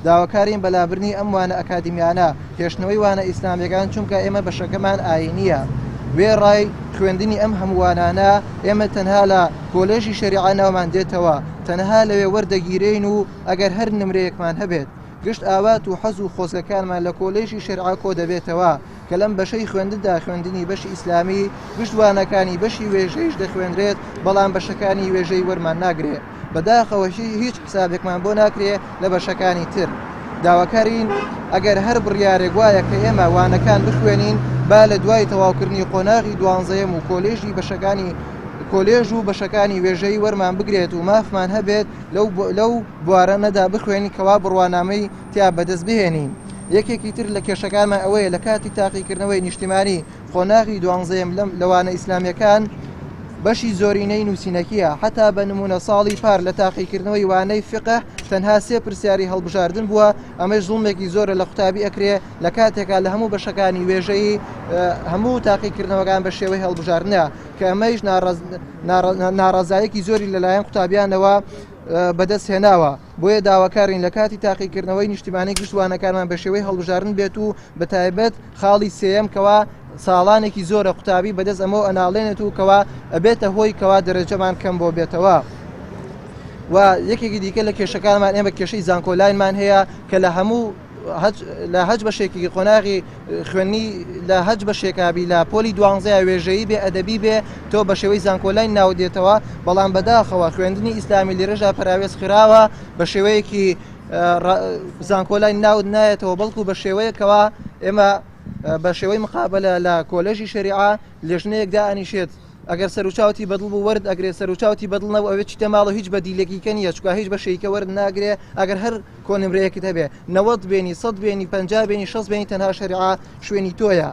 داواکارین بەلابرنی ئەم وانە ئەکادیمیانە هێشتنەوەی وانە ئیسلامیەکان چونکە ئێمە بەشەکەمان ئاینیە وێ ڕای خوێندنی ئەم هەمووانانە ئێمە تەنها لە کۆلێژی شەریعە ناومان دێتەوە تەنها لەوێ وەردەگیرین و ئەگەر هەر نمرەیەکمان هەبێت گشت ئاوات و حەز و خۆزگەکانمان لە کۆلێژی شەریعە کۆ دەبێتەوە کە لەم بەشەی خوێندندا خوێندنی بەشی ئیسلامی گشتوانەکانی بەشی وێژەیش دەخوێنرێت بەڵام بەشەکانی وێژەی وەرمان ناگرێت بەداخەوەشی هیچ حسابێکمان بۆ ناکرێت لە بەشەکانی تر داواکارین ئەگەر هەر بڕیارێک وایە کە ئێمە وانەکان بخوێنین با لە دوای تەواوکردنی قۆناغی 12ەم و کۆلێژی بەشەکانی کۆلێژ و بەشەکانی وێژەی وەرمان بگرێت و مافمان هەبێت لەو بوارەنەدا بخوێنی کەوا بڕوانامەی تیا بەدەست بهێنین یەکێکی تر لە کێشەکانمان ئەوەیە لە کاتی تاقیکردنەوەی نیشتیمانی قۆناغی 12ەم لەوانە ئیسلامیەکان بەشی زۆرینەی نووسینەکیە حتا بە نمونە ساڵی پار لە تاقیکردنەوەی وانەی فقه تەنها 3 پرسیاری هەڵبژاردن بووە ئەمەش زوڵمێکی زۆرە لە قوتابی ئەکرێ لە کاتێکا لە هەموو بەشەکانی وێژەی هەموو تاقیکردنەوەکان بە شێوەی هەڵبژاردنە کە ئەمەش ناڕازایەکی زۆری لەلایەن قوتابیانەوە بەدەست هێناوە بۆیە داواکارین لە کاتی تاقیکردنەوەی نیشتیمانی گشتوانەکانمان بە شێوەی هەڵبژاردن بێت و بەتایبەت خاڵی سێەم کەوا ساڵانێکی زۆرە قوتابی بەدەست ئەمە ئەناڵێنێت و کەوا ئەبێتە هۆی کەوا دەرەجەمان کەم بۆ بێتەوە و یەکێکی دیکە لە کێشەکانمان ئێمە کێشەی زانکۆلاینمان هەیە کە لە هەموو لە هەج بەشێکی قۆناغی خوێنی لە هەج بەشێکابی لە پۆلی 12 وێژەیی بێ ئەدەبی بێ تۆ بە شێوەی زانکۆلاین ناودێتەوە بەڵام بەداخەوە خوێندنی ئیسلامی لێرەژا پراوێز خراوە بە شێوەیەکی زانکۆلاین ناود نایەتەوە بەڵکو بە شێوەیەکەوە ئێمە بە شێوەی مقابلە لە کۆلێژی شەریعە لێژنەیەکدا ئەنیشێت ئەگەر سەرچاوتی بەدڵ بوو وەرد ئەگرێت سەرچاوتی بەدڵنەوە ئەوێت چیتە ماڵە هیچ بەدیلێکیکە نیە چکە هیچ بەشەیکە وەرد ناگرێ ئەگەر هەر کۆنمرەیەکت هەبێ 90 بێنی 100 بێنی 50 بێنی 60 بێنی تەنها شەریعە شوێنی تۆیە